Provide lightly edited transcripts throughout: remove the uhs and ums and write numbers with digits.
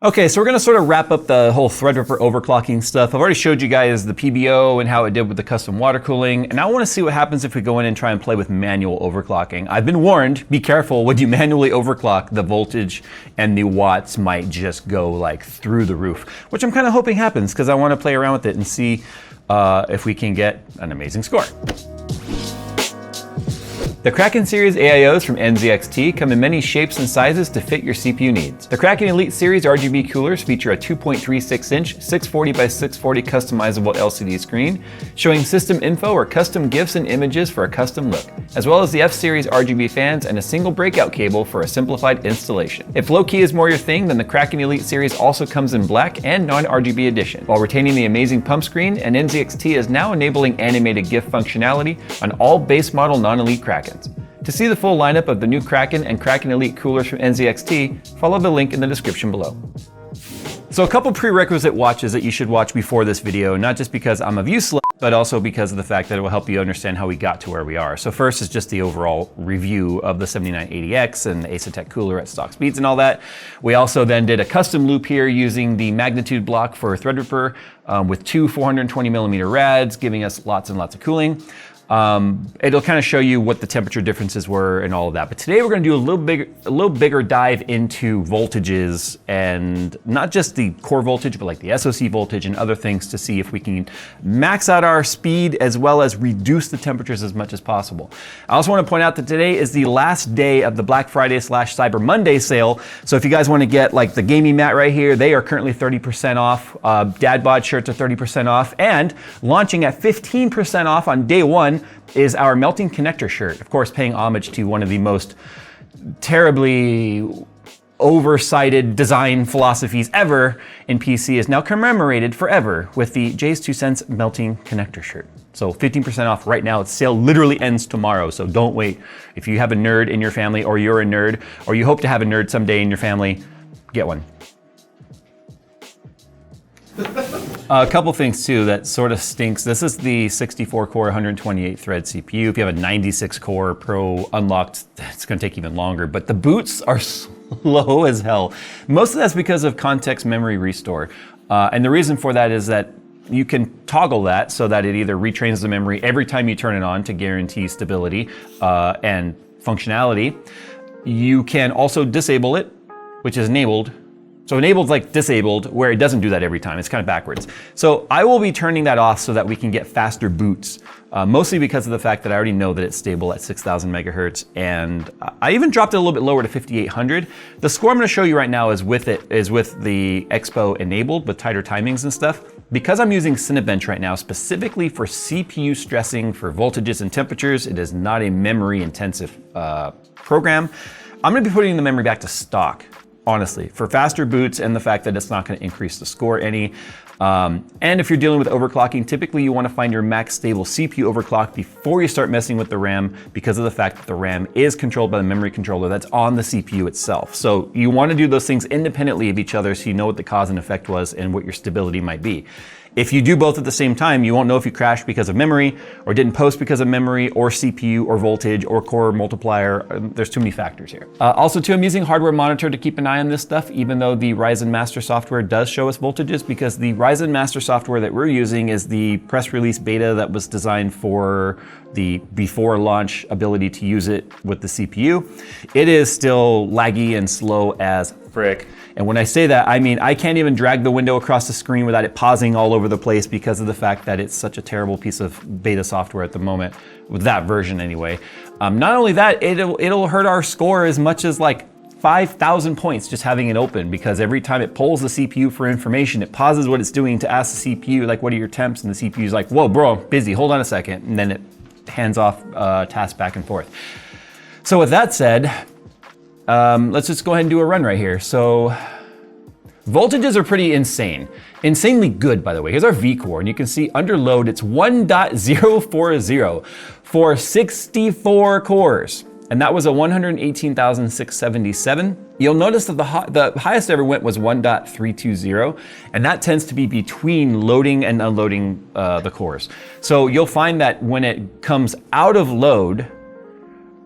Okay, so we're gonna sort of wrap up the whole Threadripper overclocking stuff. I've already showed you guys the PBO and how it did with the custom water cooling, and now I wanna see what happens if we go in and try and play with manual overclocking. I've been warned, be careful, when you manually overclock, the voltage and the watts might just go like through the roof, which I'm kind of hoping happens because I wanna play around with it and see if we can get an amazing score. The Kraken series AIOs from NZXT come in many shapes and sizes to fit your CPU needs. The Kraken Elite series RGB coolers feature a 2.36-inch 640 by 640 customizable LCD screen, showing system info or custom GIFs and images for a custom look, as well as the F-series RGB fans and a single breakout cable for a simplified installation. If low-key is more your thing, then the Kraken Elite series also comes in black and non-RGB edition, while retaining the amazing pump screen, and NZXT is now enabling animated GIF functionality on all base model non-Elite Krakens. To see the full lineup of the new Kraken and Kraken Elite coolers from NZXT, follow the link in the description below. So a couple prerequisite watches that you should watch before this video, not just because I'm a view slut, but also because of the fact that it will help you understand how we got to where we are. So first is just the overall review of the 7980X and the Asetek cooler at stock speeds and all that. We also then did a custom loop here using the magnitude block for Threadripper with two 420mm rads, giving us lots and lots of cooling. It'll kind of show you what the temperature differences were and all of that. But today we're going to do a little bigger dive into voltages, and not just the core voltage, but like the SoC voltage and other things to see if we can max out our speed as well as reduce the temperatures as much as possible. I also want to point out that today is the last day of the Black Friday / Cyber Monday sale. So if you guys want to get like the gaming mat right here, they are currently 30% off. Dad bod shirts are 30% off, and launching at 15% off on day one is our melting connector shirt. Of course, paying homage to one of the most terribly oversighted design philosophies ever in PC, is now commemorated forever with the Jay's 2 cents melting connector shirt. So 15% off right now. Its sale literally ends tomorrow, so don't wait. If you have a nerd in your family, or you're a nerd, or you hope to have a nerd someday in your family, get one. A couple things too that sort of stinks. This is the 64 core 128 thread CPU. If you have a 96 core Pro unlocked, it's gonna take even longer, but the boots are slow as hell. Most of that's because of context memory restore. And the reason for that is that you can toggle that so that it either retrains the memory every time you turn it on to guarantee stability and functionality. You can also disable it, which is enabled. So enabled is like disabled, where it doesn't do that every time. It's kind of backwards. So I will be turning that off so that we can get faster boots, mostly because of the fact that I already know that it's stable at 6,000 megahertz, and I even dropped it a little bit lower to 5,800. The score I'm gonna show you right now is with the Expo enabled with tighter timings and stuff. Because I'm using Cinebench right now specifically for CPU stressing for voltages and temperatures, it is not a memory intensive program. I'm gonna be putting the memory back to stock, honestly, for faster boots and the fact that it's not going to increase the score any. And if you're dealing with overclocking, typically you want to find your max stable CPU overclock before you start messing with the RAM, because of the fact that the RAM is controlled by the memory controller that's on the CPU itself. So you want to do those things independently of each other so you know what the cause and effect was and what your stability might be. If you do both at the same time, you won't know if you crashed because of memory, or didn't post because of memory, or CPU, or voltage, or core multiplier. There's too many factors here. Also too, I'm using hardware monitor to keep an eye on this stuff, even though the Ryzen Master software does show us voltages, because the Ryzen Master software that we're using is the press release beta that was designed for the before launch ability to use it with the CPU. It is still laggy and slow as frick. And when I say that, I mean, I can't even drag the window across the screen without it pausing all over the place because of the fact that it's such a terrible piece of beta software at the moment, with that version anyway. Not only that, it'll hurt our score as much as like 5,000 points just having it open, because every time it pulls the CPU for information, it pauses what it's doing to ask the CPU, like, what are your temps? And the CPU is like, whoa, bro, I'm busy, hold on a second. And then it hands off tasks back and forth. So with that said, let's just go ahead and do a run right here. So voltages are pretty insane. Insanely good, by the way. Here's our V-core, and you can see under load, it's 1.040 for 64 cores. And that was a 118,677. You'll notice that the highest ever went was 1.320, and that tends to be between loading and unloading the cores. So you'll find that when it comes out of load,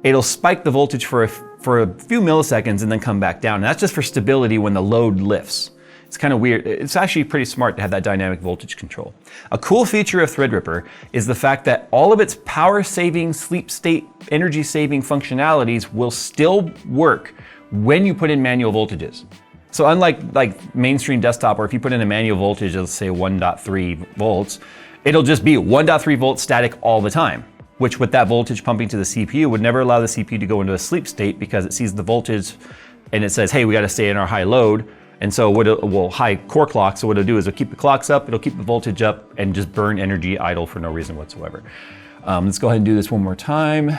it'll spike the voltage for a few milliseconds and then come back down. And that's just for stability when the load lifts. It's kind of weird. It's actually pretty smart to have that dynamic voltage control. A cool feature of Threadripper is the fact that all of its power saving, sleep state, energy saving functionalities will still work when you put in manual voltages. So unlike mainstream desktop, or if you put in a manual voltage, let's say 1.3 volts, it'll just be 1.3 volts static all the time, which with that voltage pumping to the CPU would never allow the CPU to go into a sleep state because it sees the voltage and it says, hey, we got to stay in our high load. And so high core clock, so what it'll do is it'll keep the clocks up, it'll keep the voltage up, and just burn energy idle for no reason whatsoever. Let's go ahead and do this one more time.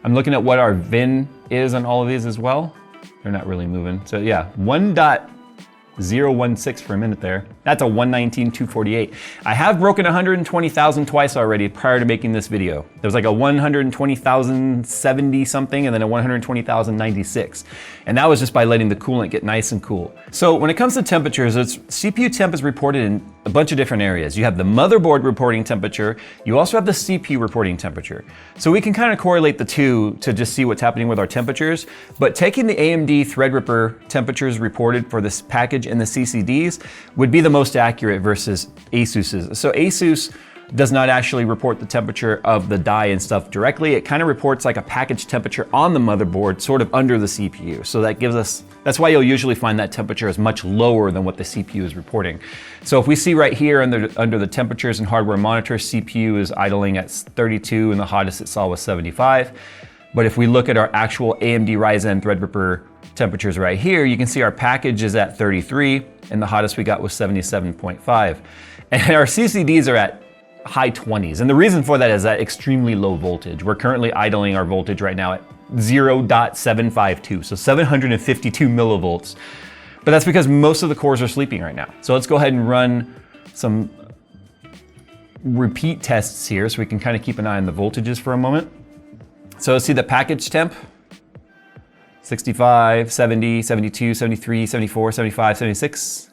I'm looking at what our VIN is on all of these as well. They're not really moving. So yeah, 1.016 for a minute there. That's a 119,248. I have broken 120,000 twice already prior to making this video. There was like a 120,070 something and then a 120,096. And that was just by letting the coolant get nice and cool. So when it comes to temperatures, CPU temp is reported in a bunch of different areas. You have the motherboard reporting temperature. You also have the CPU reporting temperature. So we can kind of correlate the two to just see what's happening with our temperatures. But taking the AMD Threadripper temperatures reported for this package and the CCDs would be the most accurate versus ASUS's. So ASUS does not actually report the temperature of the die and stuff directly. It kind of reports like a package temperature on the motherboard, sort of under the CPU. So that gives us, that's why you'll usually find that temperature is much lower than what the CPU is reporting. So if we see right here under the temperatures and hardware monitor, CPU is idling at 32 and the hottest it saw was 75. But if we look at our actual AMD Ryzen Threadripper temperatures right here, you can see our package is at 33 and the hottest we got was 77.5. And our CCDs are at high 20s. And the reason for that is that extremely low voltage. We're currently idling our voltage right now at 0.752, so 752 millivolts. But that's because most of the cores are sleeping right now. So let's go ahead and run some repeat tests here so we can kind of keep an eye on the voltages for a moment. So let's see the package temp. 65, 70, 72, 73, 74, 75, 76.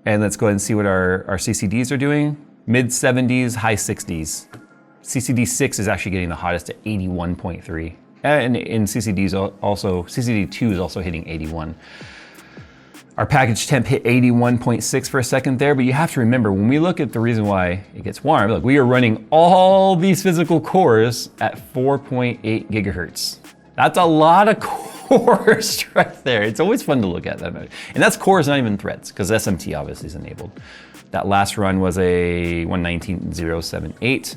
And let's go ahead and see what our CCDs are doing. Mid 70s, high 60s. CCD 6 is actually getting the hottest at 81.3. And in CCDs also, CCD 2 is also hitting 81. Our package temp hit 81.6 for a second there, but you have to remember when we look at the reason why it gets warm, look, we are running all these physical cores at 4.8 gigahertz. That's a lot of cores right there. It's always fun to look at that. And that's cores, not even threads, because SMT obviously is enabled. That last run was a 119,078.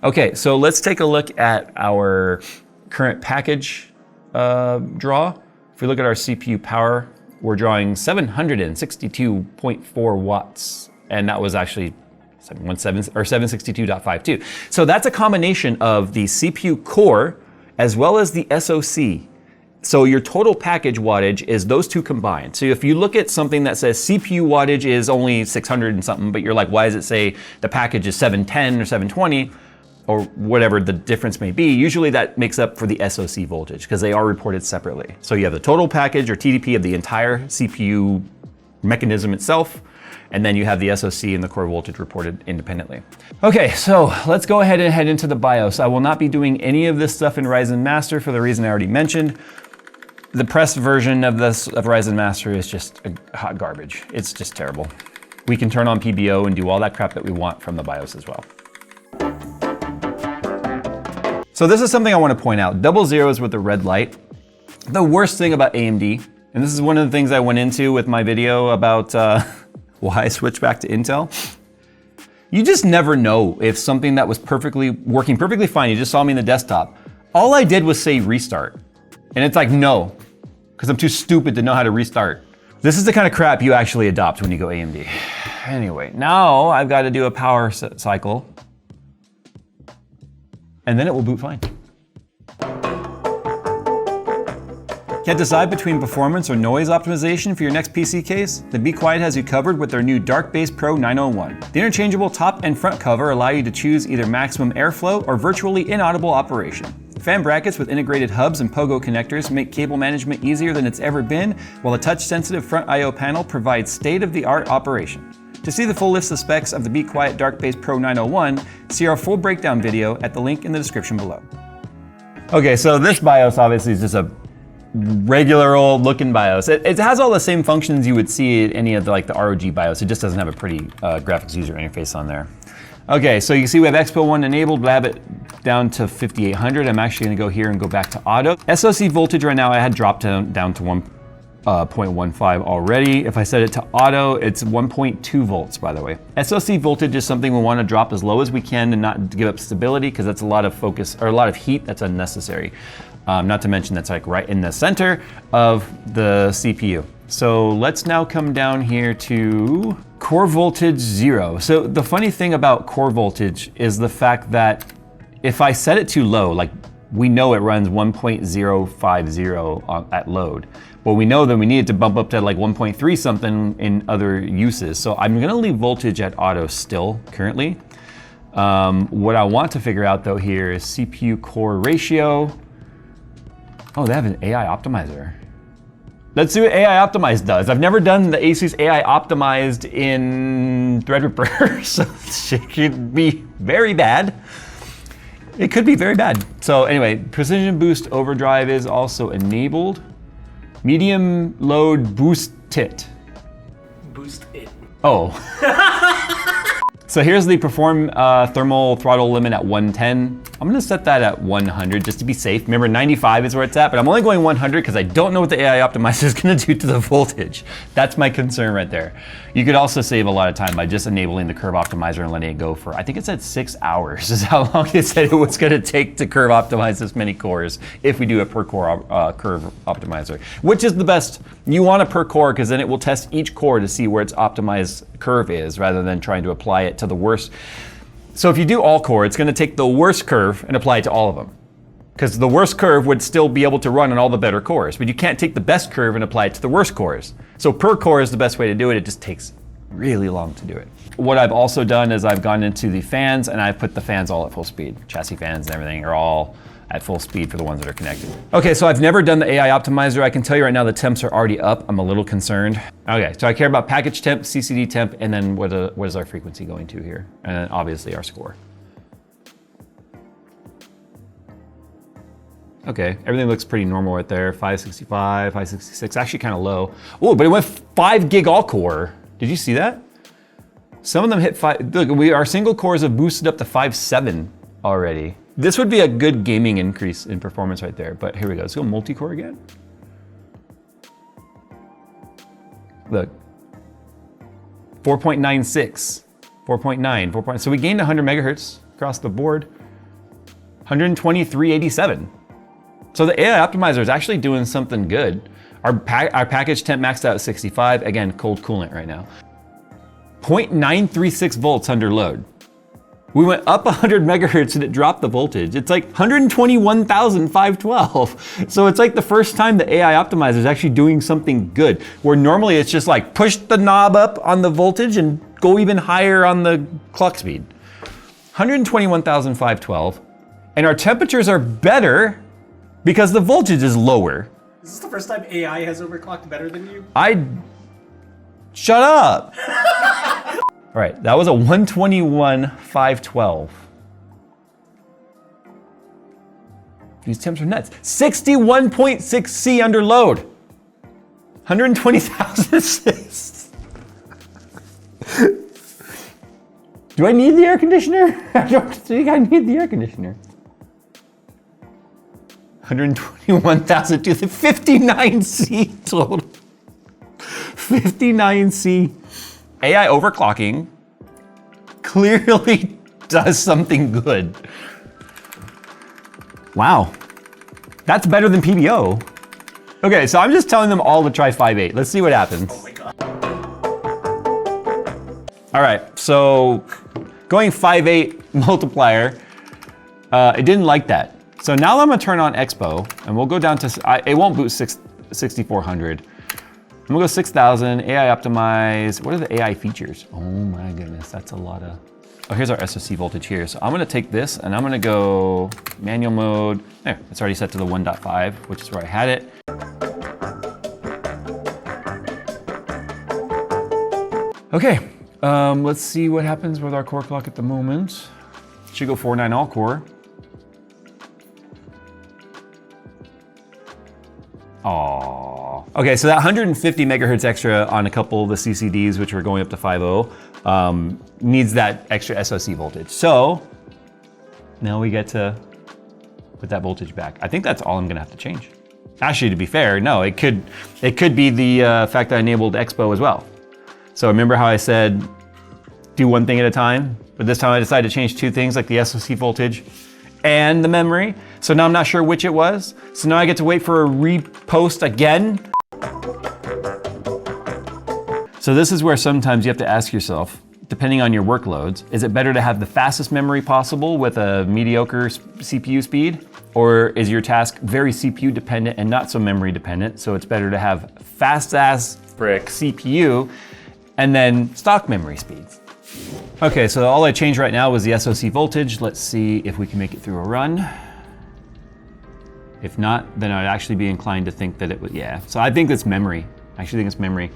Okay, so let's take a look at our current package draw. If we look at our CPU power, we're drawing 762.4 watts. And that was actually 762.52. So that's a combination of the CPU core as well as the SoC. So your total package wattage is those two combined. So if you look at something that says CPU wattage is only 600 and something, but you're like, why does it say the package is 710 or 720 or whatever the difference may be? Usually that makes up for the SoC voltage because they are reported separately. So you have the total package or TDP of the entire CPU mechanism itself, and then you have the SoC and the core voltage reported independently. Okay, so let's go ahead and head into the BIOS. I will not be doing any of this stuff in Ryzen Master for the reason I already mentioned. The press version of Ryzen Master is just hot garbage. It's just terrible. We can turn on PBO and do all that crap that we want from the BIOS as well. So this is something I want to point out. Double zeros with the red light. The worst thing about AMD, and this is one of the things I went into with my video about why I switched back to Intel. You just never know if something that was working perfectly fine, you just saw me in the desktop, all I did was say restart. And it's like, no, because I'm too stupid to know how to restart. This is the kind of crap you actually adopt when you go AMD. Anyway, now I've got to do a power cycle, and then it will boot fine. Can't decide between performance or noise optimization for your next PC case? The Be Quiet has you covered with their new Dark Base Pro 901. The interchangeable top and front cover allow you to choose either maximum airflow or virtually inaudible operation. Fan brackets with integrated hubs and pogo connectors make cable management easier than it's ever been, while the touch-sensitive front I/O panel provides state-of-the-art operation. To see the full list of specs of the Be Quiet Dark Base Pro 901, see our full breakdown video at the link in the description below. Okay, so this BIOS obviously is just a regular old looking BIOS. It has all the same functions you would see in any of the ROG BIOS. It just doesn't have a pretty graphics user interface on there. Okay, so you can see we have Expo 1 enabled. We'll have it down to 5800. I'm actually gonna go here and go back to auto. SoC voltage right now I had dropped down to 1.15 already. If I set it to auto, it's 1.2 volts, by the way. SoC voltage is something we want to drop as low as we can and not give up stability, because that's a lot of focus, or a lot of heat that's unnecessary. Not to mention that's like right in the center of the CPU. So let's now come down here to core voltage 0. So the funny thing about core voltage is the fact that if I set it too low, like we know it runs 1.050 at load, but we know that we need it to bump up to like 1.3 something in other uses. So I'm gonna leave voltage at auto still currently. What I want to figure out though here is CPU core ratio. Oh, they have an AI optimizer. Let's see what AI optimized does. I've never done the ASUS AI optimized in Threadripper, so it could be very bad. It could be very bad. So anyway, precision boost overdrive is also enabled. Medium load boost it. Boost it. Oh. So here's the perform thermal throttle limit at 110. I'm gonna set that at 100 just to be safe. Remember 95 is where it's at, but I'm only going 100 because I don't know what the AI optimizer is gonna do to the voltage. That's my concern right there. You could also save a lot of time by just enabling the curve optimizer and letting it go for, I think it said 6 hours is how long it said it was gonna take to curve optimize this many cores if we do a per core curve optimizer, which is the best. You want a per core because then it will test each core to see where its optimized curve is rather than trying to apply it to the worst. So if you do all core, it's gonna take the worst curve and apply it to all of them. Because the worst curve would still be able to run on all the better cores, but you can't take the best curve and apply it to the worst cores. So per core is the best way to do it. It just takes really long to do it. What I've also done is I've gone into the fans and I've put the fans all at full speed. Chassis fans and everything are all at full speed for the ones that are connected. Okay, so I've never done the AI optimizer. I can tell you right now the temps are already up. I'm a little concerned. Okay, so I care about package temp, CCD temp, and then what is our frequency going to here? And then obviously our score. Okay, everything looks pretty normal right there. 565, 566, actually kind of low. Oh, but it went 5 gig all core. Did you see that? Some of them hit 5, look, our single cores have boosted up to 5.7 already. This would be a good gaming increase in performance right there, but here we go. Let's go multi-core again. Look, 4.96, 4.9, 4. So we gained 100 megahertz across the board, 123.87. So the AI optimizer is actually doing something good. Our package temp maxed out at 65. Again, cold coolant right now. 0.936 volts under load. We went up 100 megahertz and it dropped the voltage. It's like 121,512. So it's like the first time the AI optimizer is actually doing something good, where normally it's just like push the knob up on the voltage and go even higher on the clock speed. 121,512. And our temperatures are better because the voltage is lower. Is this the first time AI has overclocked better than you? Shut up. All right, that was a 121,512. These temps are nuts. 61.6 C under load. 120,006. Do I need the air conditioner? I don't think I need the air conditioner. 121,000 to the 59 C total. 59 C. AI overclocking clearly does something good. Wow, that's better than PBO. Okay, so I'm just telling them all to try 5.8. Let's see what happens. Oh my God. All right, so going 5.8 multiplier, it didn't like that. So now I'm gonna turn on Expo and we'll go down to, it won't boot 6,400. I'm gonna go 6,000, AI optimize. What are the AI features? Oh my goodness, that's a lot of, oh, here's our SoC voltage here. So I'm gonna take this and I'm gonna go manual mode. There, it's already set to the 1.5, which is where I had it. Okay, let's see what happens with our core clock at the moment. Should go 4.9 all core. Aww. Okay, so that 150 megahertz extra on a couple of the CCDs, which are going up to 5.0, needs that extra SoC voltage. So now we get to put that voltage back. I think that's all I'm gonna have to change. Actually, to be fair, no, it could be the fact that I enabled Expo as well. So remember how I said, do one thing at a time? But this time I decided to change two things, like the SoC voltage and the memory. So now I'm not sure which it was. So now I get to wait for a repost again. So this is where sometimes you have to ask yourself, depending on your workloads, is it better to have the fastest memory possible with a mediocre CPU speed? Or is your task very CPU dependent and not so memory dependent? So it's better to have fast ass frick CPU and then stock memory speeds. Okay, so all I changed right now was the SoC voltage. Let's see if we can make it through a run. If not, then I'd actually be inclined to think that it would, yeah. So I think it's memory. I actually think it's memory.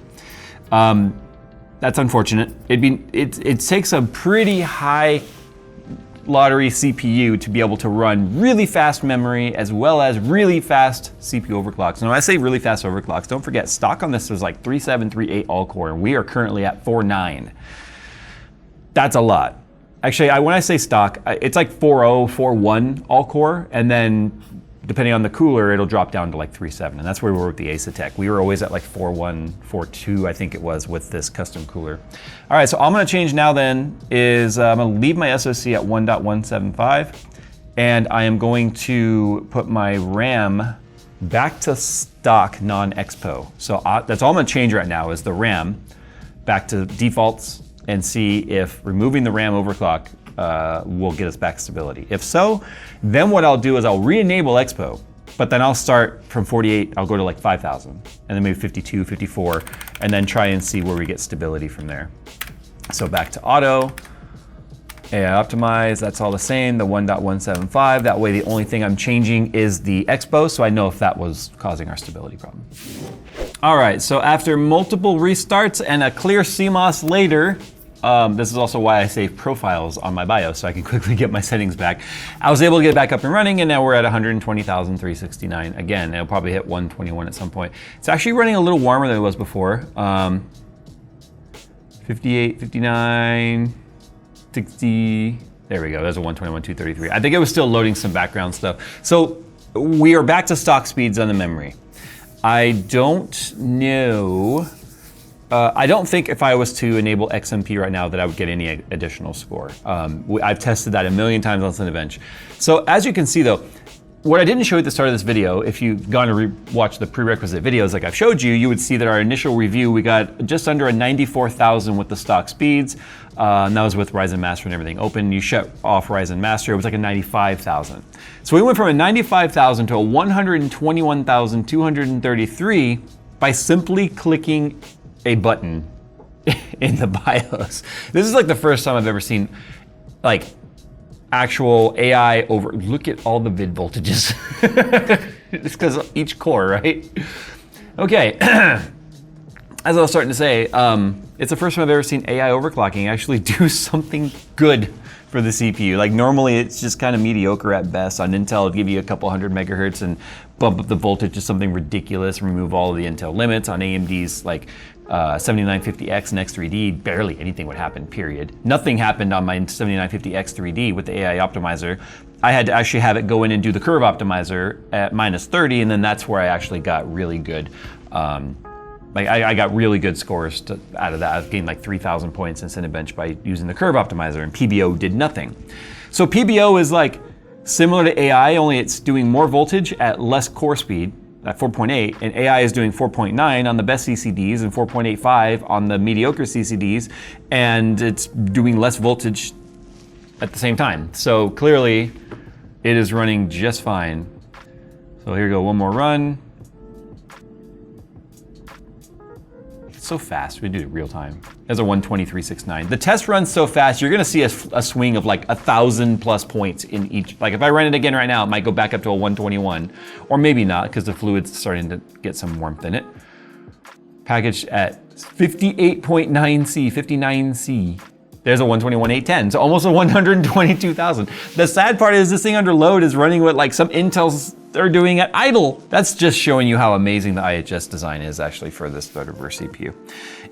That's unfortunate. It takes a pretty high lottery CPU to be able to run really fast memory as well as really fast CPU overclocks. And when I say really fast overclocks, don't forget stock on this was like 3.7, 3.8 all core, and we are currently at 4.9. That's a lot. Actually, when I say stock, it's like 4.0, 4.1 all core, and then depending on the cooler, it'll drop down to like 3.7, and that's where we were with the Asetek. We were always at like 4.1, 4.2, I think it was, with this custom cooler. All right, so all I'm gonna change now then is I'm gonna leave my SoC at 1.175, and I am going to put my RAM back to stock non-expo. So that's all I'm gonna change right now is the RAM back to defaults and see if removing the RAM overclock will get us back stability. If so, then what I'll do is I'll re-enable Expo, but then I'll start from 48, I'll go to like 5,000, and then maybe 52, 54, and then try and see where we get stability from there. So back to auto, AI optimize, that's all the same, the 1.175. That way the only thing I'm changing is the Expo, so I know if that was causing our stability problem. All right, so after multiple restarts and a clear CMOS later, this is also why I save profiles on my BIOS so I can quickly get my settings back. I was able to get it back up and running, and now we're at 120,369. Again, it'll probably hit 121 at some point. It's actually running a little warmer than it was before. 58, 59, 60. There we go, there's a 121, 233. I think it was still loading some background stuff. So we are back to stock speeds on the memory. I don't know. I don't think if I was to enable XMP right now that I would get any additional score. I've tested that a million times on Cinebench. So as you can see though, what I didn't show you at the start of this video, if you've gone to watch the prerequisite videos like I've showed you, you would see that our initial review, we got just under a 94,000 with the stock speeds. And that was with Ryzen Master and everything open. You shut off Ryzen Master, it was like a 95,000. So we went from a 95,000 to a 121,233 by simply clicking a button in the BIOS. This is like the first time I've ever seen like actual AI over, look at all the vid voltages. It's because of each core, right? Okay, as I was starting to say, it's the first time I've ever seen AI overclocking actually do something good for the CPU. Like normally it's just kind of mediocre at best. On Intel, it'll give you a couple hundred megahertz and bump up the voltage to something ridiculous, remove all of the Intel limits. On AMD's like 7950X and X3D, barely anything would happen, period. Nothing happened on my 7950X 3D with the AI optimizer. I had to actually have it go in and do the curve optimizer at -30, and then that's where I actually got really good, I got really good scores out of that. I've gained like 3,000 points in Cinebench by using the curve optimizer, and PBO did nothing. So PBO is like similar to AI, only it's doing more voltage at less core speed, at 4.8, and AI is doing 4.9 on the best CCDs and 4.85 on the mediocre CCDs, and it's doing less voltage at the same time. So clearly, it is running just fine. So here we go, one more run. It's so fast, we do it real time. There's a 123.69. The test runs so fast, you're gonna see a swing of like 1,000 plus points in each. Like if I run it again right now, it might go back up to a 121, or maybe not, because the fluid's starting to get some warmth in it. Packaged at 58.9C, 59C. There's a 121.810, so almost a 122,000. The sad part is this thing under load is running with like some Intel's they're doing at idle. That's just showing you how amazing the IHS design is actually for this Threadripper CPU.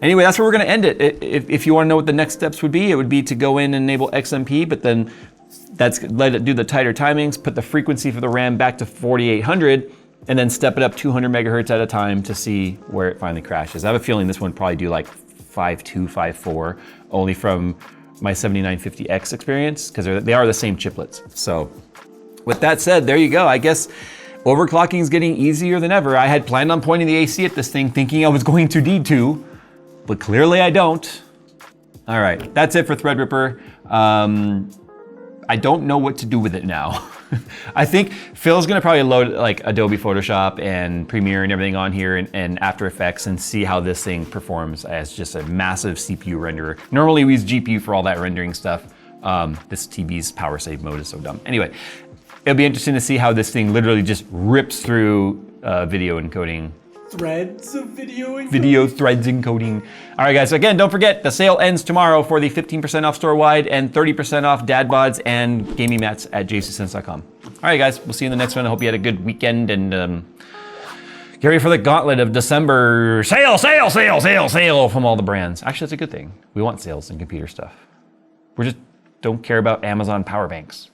Anyway, that's where we're gonna end it. If you wanna know what the next steps would be, it would be to go in and enable XMP, but then let it do the tighter timings, put the frequency for the RAM back to 4800, and then step it up 200 megahertz at a time to see where it finally crashes. I have a feeling this one would probably do like 5.2, 5.4, only from my 7950X experience, because they are the same chiplets. So with that said, there you go. I guess overclocking is getting easier than ever. I had planned on pointing the AC at this thing thinking I was going to need to, but clearly I don't. All right, that's it for Threadripper. I don't know what to do with it now. I think Phil's gonna probably load like Adobe Photoshop and Premiere and everything on here and After Effects and see how this thing performs as just a massive CPU renderer. Normally we use GPU for all that rendering stuff. This TV's power save mode is so dumb. Anyway, it'll be interesting to see how this thing literally just rips through video encoding. Threads of video encoding? Video threads encoding. All right, guys, so again, don't forget, the sale ends tomorrow for the 15% off store-wide and 30% off dad bods and gaming mats at jcsense.com. All right, guys, we'll see you in the next one. I hope you had a good weekend and get ready for the gauntlet of December sale from all the brands. Actually, that's a good thing. We want sales in computer stuff. We just don't care about Amazon power banks.